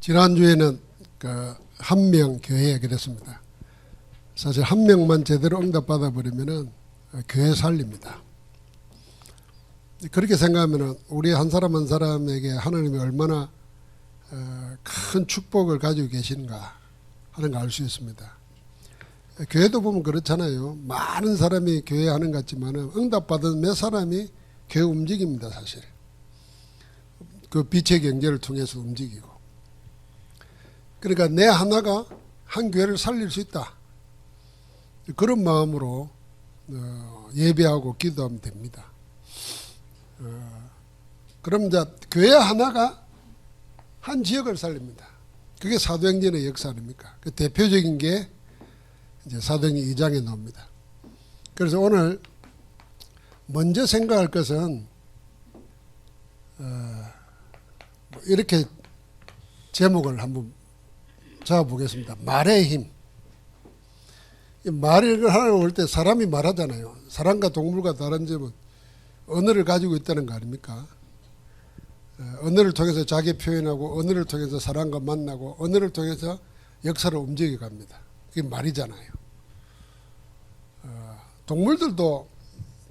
지난주에는 한 명 교회에 그랬습니다. 사실 한 명만 제대로 응답받아 버리면은 교회 살립니다. 그렇게 생각하면은 우리 한 사람 한 사람에게 하나님이 얼마나 큰 축복을 가지고 계신가 하는 걸 알 수 있습니다. 교회도 보면 그렇잖아요. 많은 사람이 교회 하는 것 같지만은 응답받은 몇 사람이 교회 움직입니다, 사실. 그 빛의 경제를 통해서 움직이고. 그러니까 내 하나가 한 교회를 살릴 수 있다. 그런 마음으로 예배하고 기도하면 됩니다. 그럼 이제 교회 하나가 한 지역을 살립니다. 그게 사도행전의 역사 아닙니까? 그 대표적인 게 이제 사도행전 2장에 나옵니다. 그래서 오늘 먼저 생각할 것은 이렇게 제목을 한번 잡아보겠습니다. 말의 힘. 말을 하려고 할 때 사람이 말하잖아요. 사람과 동물과 다른 점은 언어를 가지고 있다는 거 아닙니까? 언어를 통해서 자기 표현하고 언어를 통해서 사람과 만나고 언어를 통해서 역사를 움직여 갑니다. 그게 말이잖아요. 동물들도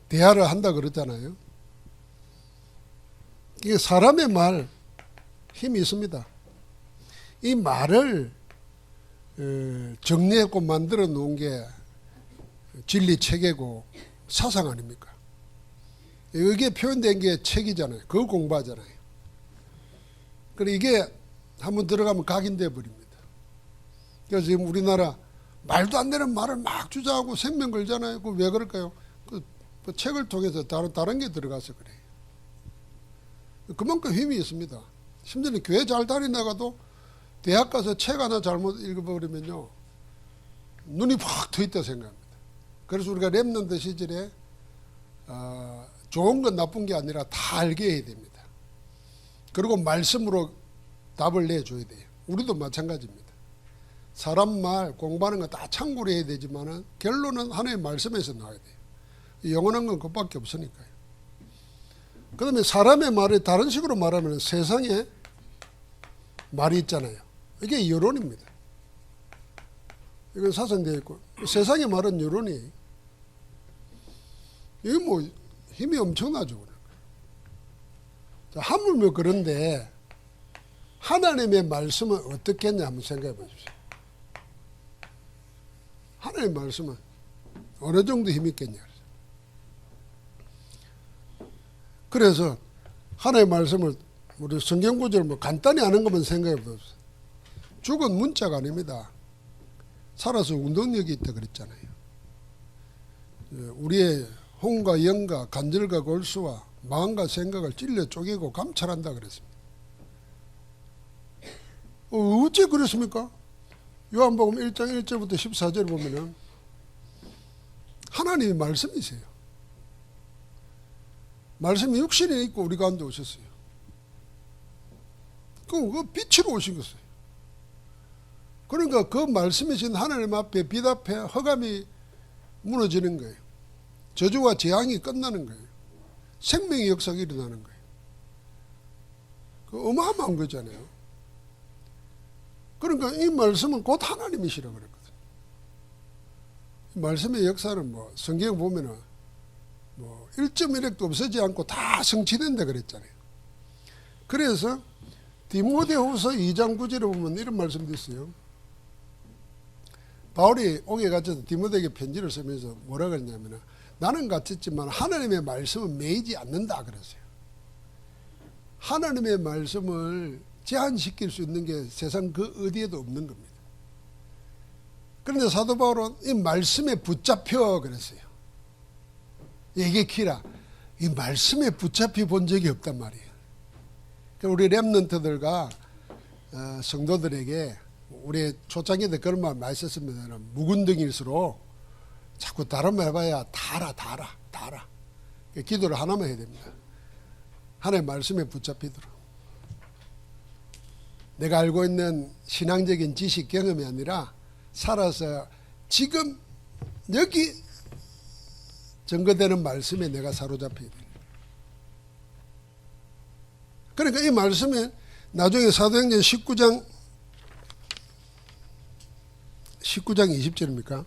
대화를 한다 그러잖아요. 이게 사람의 말 힘이 있습니다. 이 말을 정리했고 만들어 놓은 게 진리 체계고 사상 아닙니까? 여기에 표현된 게 책이잖아요. 그걸 공부하잖아요. 그래 이게 한번 들어가면 각인돼 버립니다. 그래서 지금 우리나라 말도 안 되는 말을 막 주장하고 생명 걸잖아요. 그 왜 그럴까요? 그 책을 통해서 다른 게 들어가서 그래요. 그만큼 힘이 있습니다. 심지어는 교회 잘 다니다가도 대학 가서 책 하나 잘못 읽어버리면요 눈이 확 트있다 생각합니다. 그래서 우리가 렘넌트 시절에 좋은 건 나쁜 게 아니라 다 알게 해야 됩니다. 그리고 말씀으로 답을 내줘야 돼요. 우리도 마찬가지입니다. 사람 말 공부하는 거 다 참고로 해야 되지만 결론은 하나님의 말씀에서 나와야 돼요. 영원한 건 그것밖에 없으니까요. 그 다음에 사람의 말을 다른 식으로 말하면 세상에 말이 있잖아요. 이게 여론입니다. 이건 사상되어 있고 세상의 말은 여론이에요. 이게 뭐 힘이 엄청나죠. 자, 하물며 그런데 하나님의 말씀은 어떻겠냐 한번 생각해 보십시오. 하나님의 말씀은 어느 정도 힘이 있겠냐. 그래서 하나님의 말씀을 우리 성경 구절을 뭐 간단히 아는 것만 생각해 보십시오. 죽은 문자가 아닙니다. 살아서 운동력이 있다 그랬잖아요. 우리의 혼과 영과 간절과 골수와 마음과 생각을 찔러 쪼개고 감찰한다 그랬습니다. 어째 그랬습니까? 요한복음 1장 1절부터 14절 보면은 하나님의 말씀이세요. 말씀이 육신에 있고 우리 가운데 오셨어요. 그 빛으로 오신 것이에요. 그러니까 그 말씀이신 하나님 앞에 빛 앞에 허감이 무너지는 거예요. 저주와 재앙이 끝나는 거예요. 생명의 역사가 일어나는 거예요. 그 어마어마한 거잖아요. 그러니까 이 말씀은 곧 하나님이시라고 그랬거든요. 말씀의 역사는 뭐 성경 보면은 뭐 1.1핵도 없어지지 않고 다 성취된다 그랬잖아요. 그래서 디모데후서 2장 9절에 보면 이런 말씀도 있어요. 바울이 옥에 갇혀서 디모데에게 편지를 쓰면서 뭐라 그랬냐면 나는 갇혔지만 하나님의 말씀은 매이지 않는다 그랬어요. 하나님의 말씀을 제한시킬 수 있는 게 세상 그 어디에도 없는 겁니다. 그런데 사도 바울은 이 말씀에 붙잡혀 그랬어요. 이게 키라. 이 말씀에 붙잡혀 본 적이 없단 말이에요. 우리 렘넌트들과 성도들에게 우리 초창기 때 그런 말 많이 썼습니다. 묵은덩이일수록 자꾸 다른 말 해봐야 다 알아. 기도를 하나만 해야 됩니다. 하나님의 말씀에 붙잡히도록. 내가 알고 있는 신앙적인 지식 경험이 아니라 살아서 지금 여기 증거되는 말씀에 내가 사로잡혀야 됩니다. 그러니까 이 말씀에 나중에 사도행전 19장 19장 20절입니까?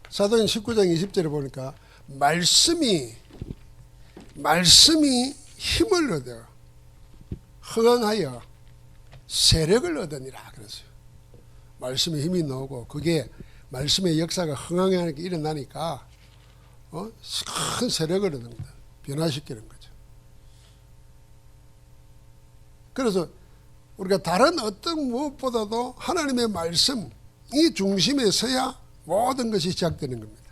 사도행 19장 20절에 보니까 말씀이 힘을 얻어 흥하여 세력을 얻으니라 그랬어요. 말씀에 힘이 나오고 그게 말씀의 역사가 흥하게 일어나니까 큰 세력을 얻는 거다. 변화시키는 거죠. 그래서 우리가 다른 어떤 무엇보다도 하나님의 말씀이 중심에 서야 모든 것이 시작되는 겁니다.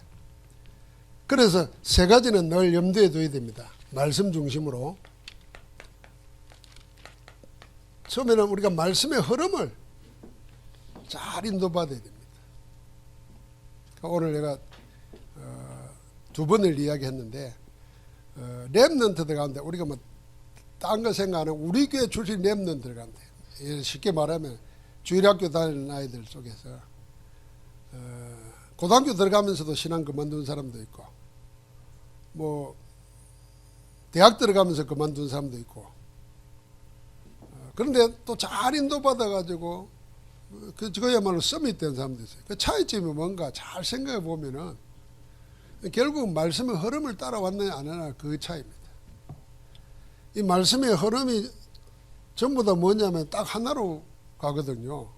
그래서 세 가지는 늘 염두에 둬야 됩니다. 말씀 중심으로. 처음에는 우리가 말씀의 흐름을 잘 인도받아야 됩니다. 오늘 내가 두 번을 이야기했는데 렘넌트들 가운데 우리가 뭐 딴 거 생각하는 우리 교회 출신 렘넌트들 가운데 쉽게 말하면 주일학교 다니는 아이들 속에서 고등학교 들어가면서도 신앙 그만둔 사람도 있고 뭐 대학 들어가면서 그만둔 사람도 있고 그런데 또 잘 인도받아 가지고 그야말로 서밋된 사람도 있어요. 그 차이점이 뭔가 잘 생각해 보면은 결국 말씀의 흐름을 따라왔느냐 안 하느냐 그 차이입니다. 이 말씀의 흐름이 전부 다 뭐냐면 딱 하나로 가거든요.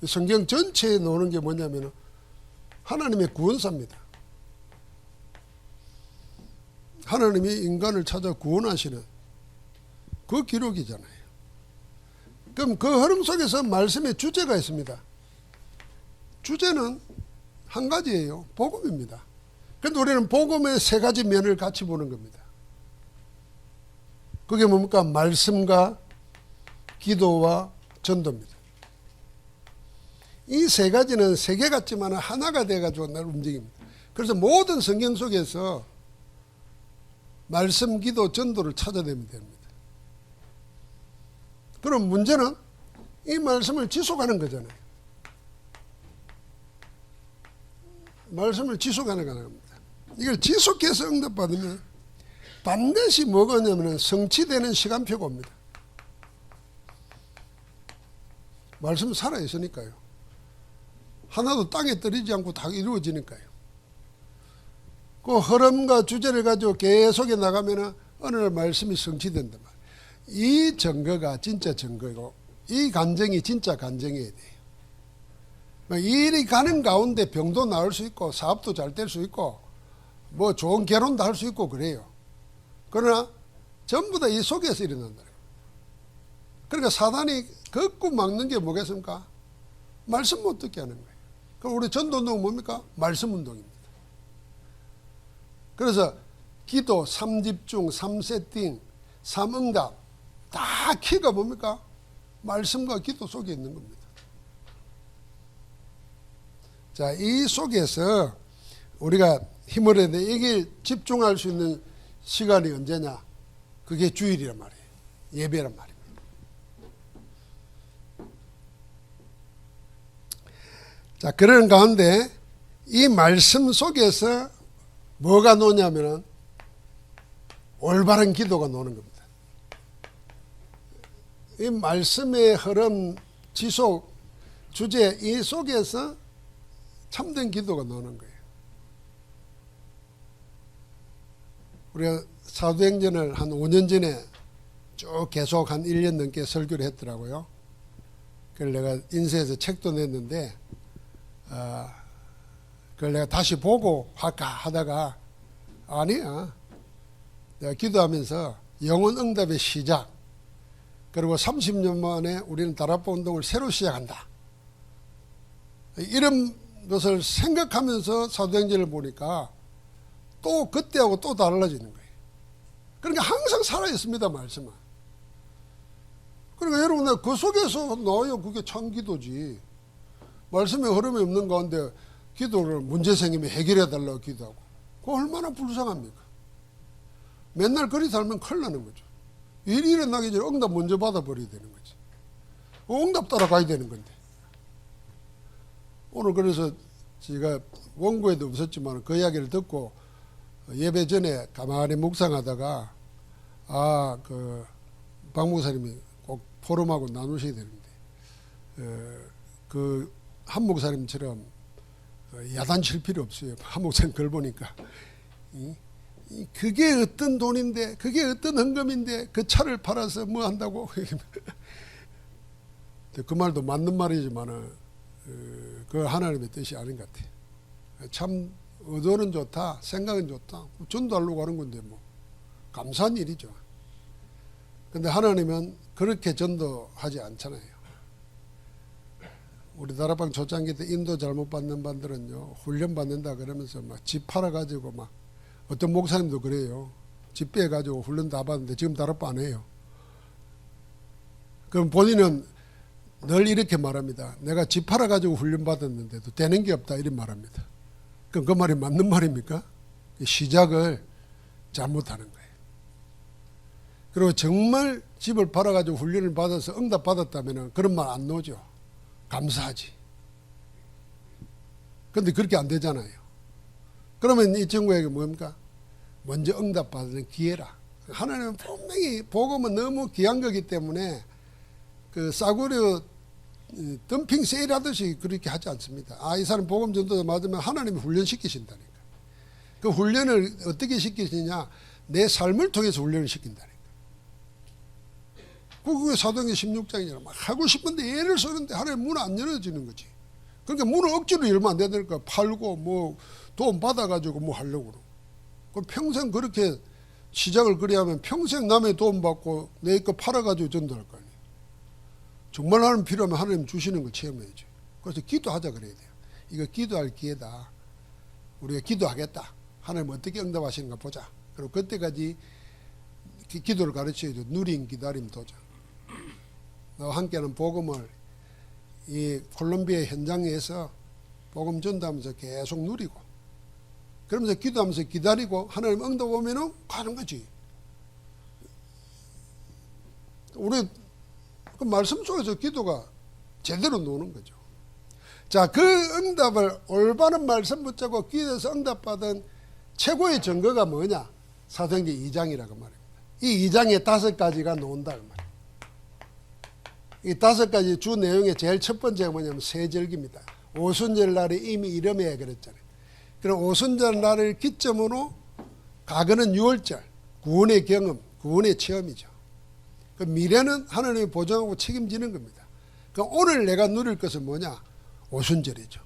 성경 전체에 나오는 게 뭐냐면 하나님의 구원사입니다. 하나님이 인간을 찾아 구원하시는 그 기록이잖아요. 그럼 그 흐름 속에서 말씀의 주제가 있습니다. 주제는 한 가지예요. 복음입니다. 그런데 우리는 복음의 세 가지 면을 같이 보는 겁니다. 그게 뭡니까? 말씀과 기도와 전도입니다. 이 세 가지는 세 개 같지만 하나가 돼가지고 날 움직입니다. 그래서 모든 성경 속에서 말씀, 기도, 전도를 찾아내면 됩니다. 그럼 문제는 이 말씀을 지속하는 거잖아요. 말씀을 지속하는 겁니다. 이걸 지속해서 응답받으면 반드시 뭐가 오냐면 성취되는 시간표가 옵니다. 말씀은 살아있으니까요. 하나도 땅에 떨어지지 않고 다 이루어지니까요. 그 흐름과 주제를 가지고 계속해 나가면 어느 날 말씀이 성취된단 말이에요. 이 증거가 진짜 증거고 이 간증이 진짜 간증이어야 돼요. 이 일이 가는 가운데 병도 나을 수 있고 사업도 잘 될 수 있고 뭐 좋은 결혼도 할 수 있고 그래요. 그러나 전부 다 이 속에서 일어난다. 그러니까 사단이 걷고 막는 게 뭐겠습니까? 말씀 못 듣게 하는 거예요. 그럼 우리 전도운동은 뭡니까? 말씀 운동입니다. 그래서 기도, 3집중, 3세팅, 3응답 다 키가 뭡니까? 말씀과 기도 속에 있는 겁니다. 자, 이 속에서 우리가 힘을 해야 돼. 이게 집중할 수 있는 시간이 언제냐? 그게 주일이란 말이에요. 예배란 말입니다. 자, 그런 가운데 이 말씀 속에서 뭐가 노냐면은 올바른 기도가 노는 겁니다. 이 말씀의 흐름, 지속, 주제 이 속에서 참된 기도가 노는 거예요. 우리가 사도행전을 한 5년 전에 쭉 계속 한 1년 넘게 설교를 했더라고요. 그걸 내가 인쇄해서 책도 냈는데 그걸 내가 다시 보고 할까 하다가 아니야. 내가 기도하면서 영혼 응답의 시작 그리고 30년 만에 우리는 다락방 운동을 새로 시작한다. 이런 것을 생각하면서 사도행전을 보니까 또 그때하고 또 달라지는 거예요. 그러니까 항상 살아있습니다, 말씀은. 그러니까 여러분, 그 속에서 나와요. 그게 참 기도지. 말씀의 흐름이 없는 가운데 기도를 문제 생기면 해결해달라고 기도하고. 그거 얼마나 불쌍합니까? 맨날 그리 살면 큰일 나는 거죠. 일이 일어나기 전에 응답 먼저 받아버려야 되는 거지. 응답 따라가야 되는 건데. 오늘 그래서 제가 원고에도 없었지만 그 이야기를 듣고 예배 전에 가만히 묵상하다가 그 박 목사님이 꼭 포럼하고 나누셔야 되는데 그 한 목사님처럼 야단칠 필요 없어요. 한 목사님 글 보니까 그게 어떤 돈인데, 그게 어떤 헌금인데 그 차를 팔아서 뭐 한다고. 그 말도 맞는 말이지만은 그 하나님의 뜻이 아닌 것 같아요. 참 의도는 좋다, 생각은 좋다, 전도하려고 하는 건데 뭐 감사한 일이죠. 근데 하나님은 그렇게 전도하지 않잖아요. 우리 다락방 초창기 때 인도 잘못 받는 반들은요, 훈련 받는다 그러면서 막 집 팔아가지고 막, 어떤 목사님도 그래요. 집 빼가지고 훈련 다 받는데 지금 다락방 안 해요. 그럼 본인은 늘 이렇게 말합니다. 내가 집 팔아가지고 훈련 받았는데도 되는 게 없다, 이런 말합니다. 그럼 그 말이 맞는 말입니까? 시작을 잘못하는 거예요. 그리고 정말 집을 팔아가지고 훈련을 받아서 응답 받았다면 그런 말 안 나오죠. 감사하지. 근데 그렇게 안 되잖아요. 그러면 이 친구에게 뭡니까? 먼저 응답 받는 기회라. 하나님은 분명히 복음은 너무 귀한 거기 때문에 그 싸구려 덤핑 세일하듯이 그렇게 하지 않습니다. 아, 이 사람 복음 전도자 맞으면 하나님이 훈련시키신다니까. 그 훈련을 어떻게 시키시냐? 내 삶을 통해서 훈련을 시킨다니까. 그게 사도행전 16장이잖아. 막 하고 싶은데 애를 쓰는데 하나님 문 안 열어지는 거지. 그러니까 문을 억지로 열면 안 되니까 팔고 뭐 돈 받아가지고 뭐 하려고 그러고. 그럼 평생 그렇게 시작을 그래 하면 평생 남의 돈 받고 내 거 팔아가지고 전도할 거 아니에요. 정말 하나님 필요하면 하나님 주시는 걸 체험해야죠. 그래서 기도하자 그래야 돼요. 이거 기도할 기회다. 우리가 기도하겠다. 하나님 어떻게 응답하시는가 보자. 그리고 그때까지 기도를 가르쳐야죠. 누린 기다림 도전. 나와 함께하는 복음을 이 콜롬비아 현장에서 복음 전도하면서 계속 누리고, 그러면서 기도하면서 기다리고 하나님 응답 오면은 가는 거지. 우리 그 말씀 속에서 기도가 제대로 노는 거죠. 자, 그 응답을 올바른 말씀 붙잡고 기도해서 응답받은 최고의 증거가 뭐냐? 사도행전 2장이라고 말입니다. 이 2장에 5가지가 나온다 그 말이에요. 이 5가지 주 내용의 제일 첫 번째가 뭐냐면 세절기입니다. 오순절 날에 이미 이름해야 그랬잖아요. 그럼 오순절 날을 기점으로 과거는 6월절, 구원의 경험, 구원의 체험이죠. 그 미래는 하나님이 보장하고 책임지는 겁니다. 그 오늘 내가 누릴 것은 뭐냐? 오순절이죠.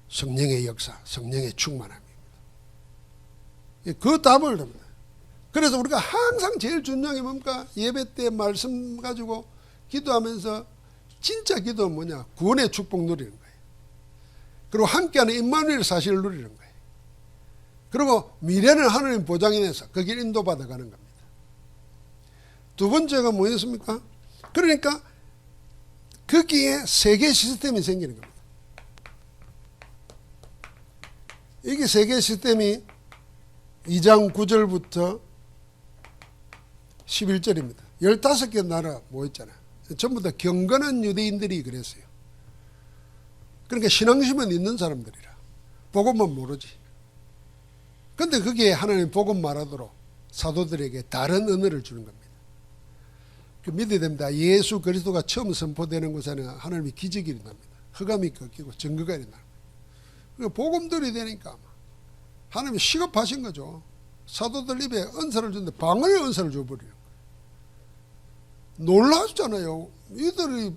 성령의 역사, 성령의 충만함입니다. 그 답을 합니다. 그래서 우리가 항상 제일 중요한 게 뭡니까? 예배 때 말씀 가지고 기도하면서 진짜 기도는 뭐냐? 구원의 축복 누리는 거예요. 그리고 함께하는 임마누엘 사실을 누리는 거예요. 그리고 미래는 하나님 보장해서 그 길 인도받아 가는 겁니다. 두 번째가 뭐였습니까? 그러니까 거기에 세계 시스템이 생기는 겁니다. 이게 세계 시스템이 2장 9절부터 11절입니다. 15개 나라 모였잖아요. 전부 다 경건한 유대인들이 그랬어요. 그러니까 신앙심은 있는 사람들이라. 복음은 모르지. 근데 그게 하나님 복음 말하도록 사도들에게 다른 언어를 주는 겁니다. 그 믿어야 됩니다. 예수 그리스도가 처음 선포되는 곳에는 하나님이 기적이 일어납니다. 흑암이 꺾이고 증거가 일어납니다. 그러니까 복음들이 되니까 하나님이 시급하신 거죠. 사도들 입에 은사를 주는데 방언의 은사를 줘버리는 거예요. 놀라잖아요. 이들이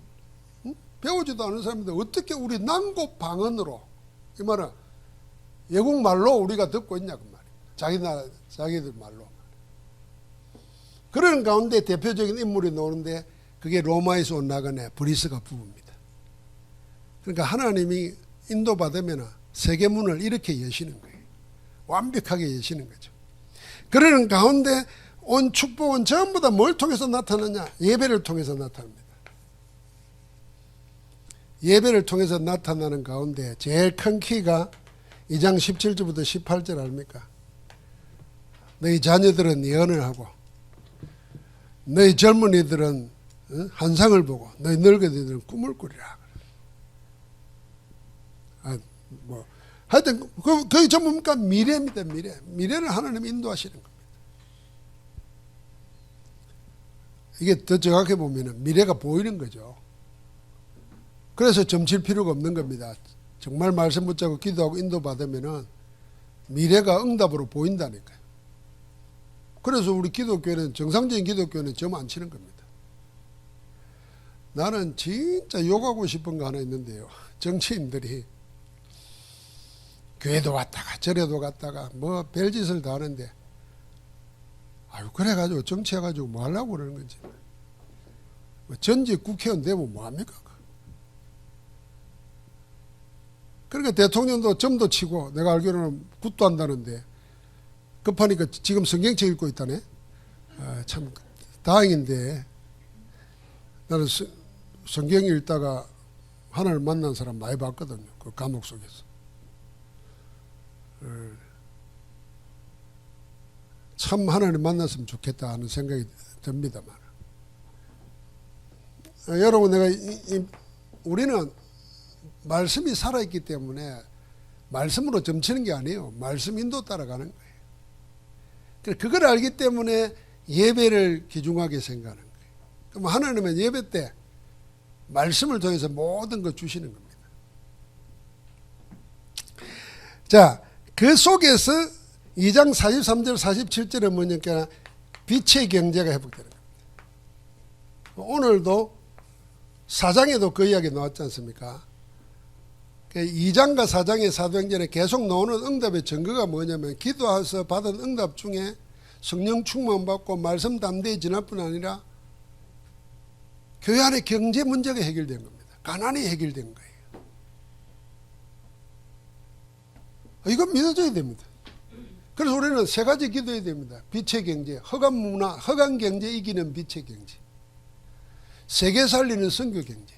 배우지도 않은 사람인데 어떻게 우리 난고 방언으로, 이 말은 외국말로 우리가 듣고 있냐 그 말이에요. 자기 나라 자기들 말로. 그런 가운데 대표적인 인물이 나오는데 그게 로마에서 온 나그네 브리스가 부부입니다. 그러니까 하나님이 인도받으면 세계문을 이렇게 여시는 거예요. 완벽하게 여시는 거죠. 그러는 가운데 온 축복은 전부 다 뭘 통해서 나타나냐? 예배를 통해서 나타납니다. 예배를 통해서 나타나는 가운데 제일 큰 키가 2장 17절부터 18절 아닙니까? 너희 자녀들은 예언을 하고 너희 젊은이들은 환상을 보고 너희 늙은이들은 꿈을 꾸리라. 하여튼 그게 전부 뭡니까? 미래입니다. 미래를 하나님이 인도하시는 겁니다. 이게 더 정확히 보면 미래가 보이는 거죠. 그래서 점칠 필요가 없는 겁니다. 정말 말씀 붙잡고 기도하고 인도받으면은 미래가 응답으로 보인다니까요. 그래서 우리 기독교는, 정상적인 기독교는 점 안 치는 겁니다. 나는 진짜 욕하고 싶은 거 하나 있는데요. 정치인들이 교회도 갔다가 절에도 갔다가 뭐 별짓을 다 하는데, 아유, 그래가지고 정치해가지고 뭐 하려고 그러는 건지. 뭐 전직 국회의원 되면 뭐합니까? 그러니까 대통령도 점도 치고, 내가 알기로는 굿도 한다는데, 급하니까 지금 성경책 읽고 있다네. 아, 참 다행인데, 나는 성경 읽다가 하나님을 만난 사람 많이 봤거든요. 그 감옥 속에서. 참 하나님 만났으면 좋겠다 하는 생각이 듭니다만. 여러분, 우리는 말씀이 살아있기 때문에 말씀으로 점치는 게 아니에요. 말씀 인도 따라가는 거예요. 그걸 알기 때문에 예배를 귀중하게 생각하는 거예요. 그럼 하나님은 예배 때 말씀을 통해서 모든 걸 주시는 겁니다. 자, 그 속에서 2장 43절 47절에 뭐냐니까 빛의 경제가 회복되는 겁니다. 오늘도 4장에도 그 이야기 나왔지 않습니까? 2장과 4장의 사도행전에 계속 나오는 응답의 증거가 뭐냐면, 기도해서 받은 응답 중에 성령 충만 받고 말씀 담대히 지날 뿐 아니라 교회 안에 경제 문제가 해결된 겁니다. 가난이 해결된 거예요. 이건 믿어줘야 됩니다. 그래서 우리는 세 가지 기도해야 됩니다. 빛의 경제, 허간 문화, 허간 경제 이기는 빛의 경제, 세계 살리는 선교 경제,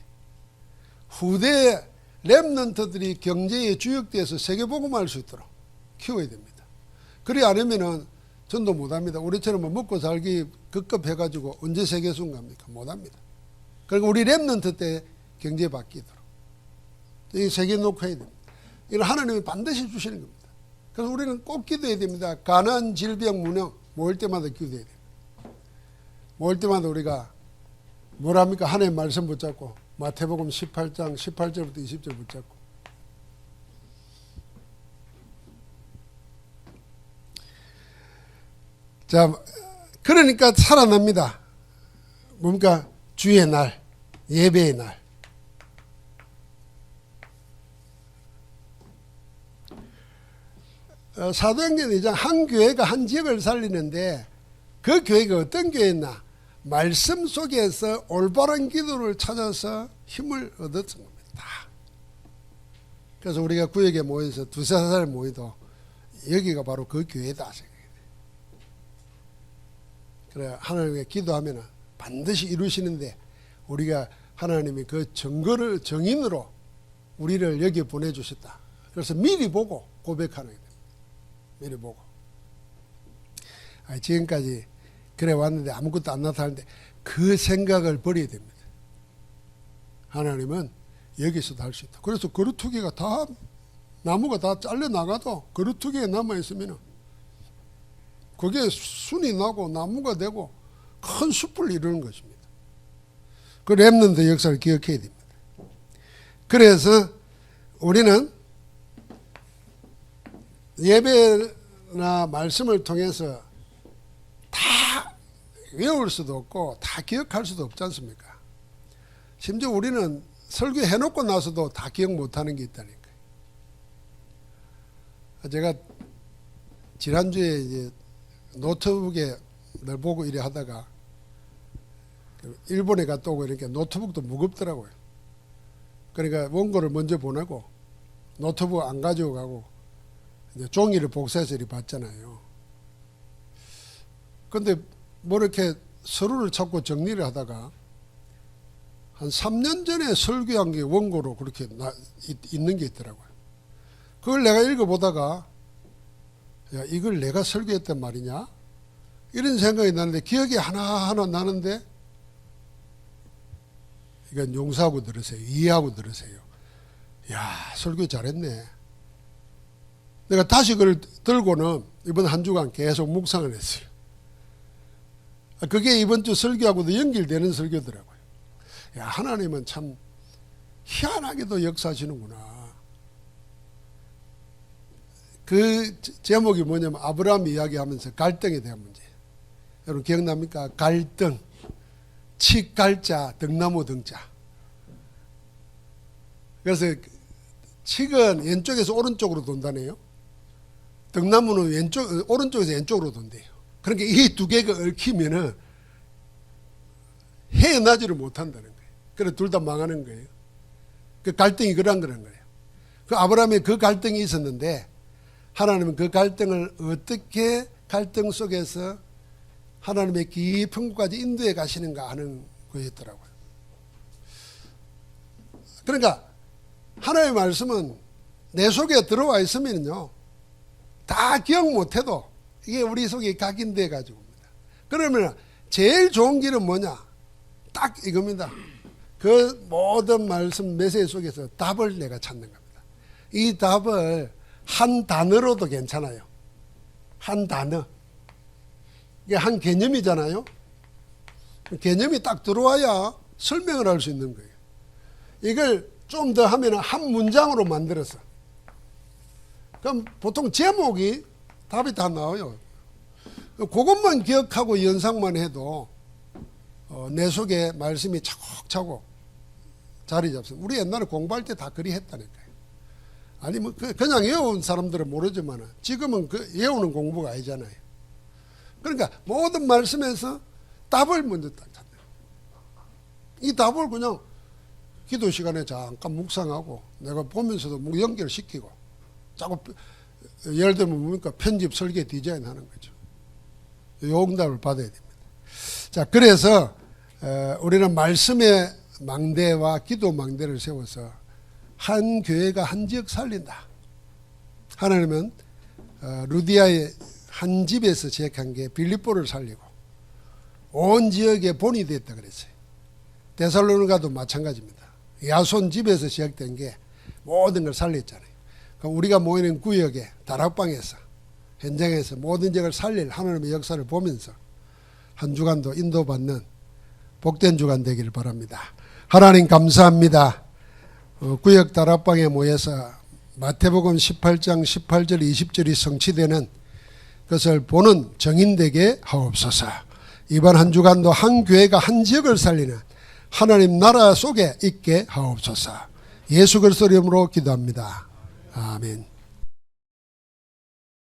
후대 렘넌트들이 경제에 주역돼서 세계복음할 수 있도록 키워야 됩니다. 그리 않으면은 전도 못합니다. 우리처럼 뭐 먹고 살기 급급해가지고 언제 세계순 갑니까? 못합니다. 그러니까 우리 렘넌트 때 경제 바뀌도록 이 세계 놓고 해야 됩니다. 이건 하나님이 반드시 주시는 겁니다. 그래서 우리는 꼭 기도해야 됩니다. 가난, 질병, 무능 모일 때마다 기도해야 됩니다. 모일 때마다 우리가 뭘 합니까? 하나님의 말씀 붙잡고 마태복음 18장 18절부터 20절 붙잡고, 자, 그러니까 살아납니다. 뭡니까? 주의 날, 예배의 날. 사도행전 2장 한 교회가 한 지역을 살리는데, 그 교회가 어떤 교회였나? 말씀 속에서 올바른 기도를 찾아서 힘을 얻었던 겁니다. 그래서 우리가 구역에 모여서 두세 살 모여도 여기가 바로 그 교회다. 그래, 하나님께 기도하면 반드시 이루시는데, 우리가 하나님이 그 증거를, 정인으로 우리를 여기 보내주셨다. 그래서 미리 보고 고백하는 거예요. 미리 보고. 지금까지 그래 왔는데 아무것도 안 나타나는데, 그 생각을 버려야 됩니다. 하나님은 여기서도 할 수 있다. 그래서 거루투기가 다, 나무가 다 잘려나가도 거루투기에 남아있으면 그게 순이 나고 나무가 되고 큰 숲을 이루는 것입니다. 그 렘넌트 역사를 기억해야 됩니다. 그래서 우리는 예배나 말씀을 통해서 다 외울 수도 없고 다 기억할 수도 없지 않습니까? 심지어 우리는 설교해놓고 나서도 다 기억 못하는 게 있다니까요. 제가 지난주에 이제 노트북에 늘 보고 이래 하다가 일본에 갔다 오고 이렇게 노트북도 무겁더라고요. 그러니까 원고를 먼저 보내고 노트북 안 가지고 가고 이제 종이를 복사해서 이렇게 봤잖아요. 근데 뭐 이렇게 서류를 찾고 정리를 하다가 한 3년 전에 설교한 게 원고로 그렇게 있는 게 있더라고요. 그걸 내가 읽어보다가, 야, 이걸 내가 설교했단 말이냐? 이런 생각이 나는데, 기억이 하나하나 나는데, 이건 용서하고 들으세요. 이해하고 들으세요. 야, 설교 잘했네. 내가 다시 그걸 들고는 이번 한 주간 계속 묵상을 했어요. 그게 이번 주 설교하고도 연결되는 설교더라고요. 야, 하나님은 참 희한하게도 역사하시는구나. 그 제목이 뭐냐면 아브라함 이야기하면서 갈등에 대한 문제. 여러분 기억납니까? 갈등, 칡갈자, 등나무 등자. 그래서 칡은 왼쪽에서 오른쪽으로 돈다네요. 등나무는 오른쪽에서 왼쪽으로 돈대요. 그러니까 이 두 개가 얽히면은 헤어나지를 못한다는 거예요. 그래서 둘 다 망하는 거예요. 그 갈등이 그런 거예요. 그 아브라함의 그 갈등이 있었는데 하나님은 그 갈등을 어떻게 갈등 속에서 하나님의 깊은 곳까지 인도해 가시는가 하는 거였더라고요. 그러니까 하나님의 말씀은 내 속에 들어와 있으면요 다 기억 못해도 이게 우리 속에 각인돼 가지고 옵니다. 그러면 제일 좋은 길은 뭐냐? 딱 이겁니다. 그 모든 말씀 메시지 속에서 답을 내가 찾는 겁니다. 이 답을 한 단어로도 괜찮아요. 한 단어. 이게 한 개념이잖아요. 개념이 딱 들어와야 설명을 할 수 있는 거예요. 이걸 좀 더 하면 한 문장으로 만들어서. 그럼 보통 제목이 답이 다 나와요. 그것만 기억하고 연상만 해도 내 속에 말씀이 차곡차곡 자리 잡습니다. 우리 옛날에 공부할 때 다 그리 했다니까요. 아니 뭐 그냥 외운 사람들은 모르지만 지금은 그 외우는 공부가 아니잖아요. 그러니까 모든 말씀에서 답을 먼저 딱 찾는. 이 답을 그냥 기도 시간에 잠깐 묵상하고 내가 보면서도 연결시키고 자꾸 예를 들면 뭡니까? 편집 설계 디자인 하는 거죠. 용답을 받아야 됩니다. 자, 그래서 우리는 말씀의 망대와 기도 망대를 세워서 한 교회가 한 지역 살린다. 하나님은 루디아의 한 집에서 시작한 게 빌립보를 살리고 온 지역의 본이 됐다 그랬어요. 데살로니가도 마찬가지입니다. 야손 집에서 시작된 게 모든 걸 살렸잖아요. 그럼 우리가 모이는 구역에 다락방에서 현장에서 모든 지역을 살릴 하나님의 역사를 보면서 한 주간도 인도받는 복된 주간 되기를 바랍니다. 하나님 감사합니다. 구역 다락방에 모여서 마태복음 18장 18절 20절이 성취되는 것을 보는 정인되게 하옵소서. 이번 한 주간도 한 교회가 한 지역을 살리는 하나님 나라 속에 있게 하옵소서. 예수 그리스도 이름으로 기도합니다. 아멘.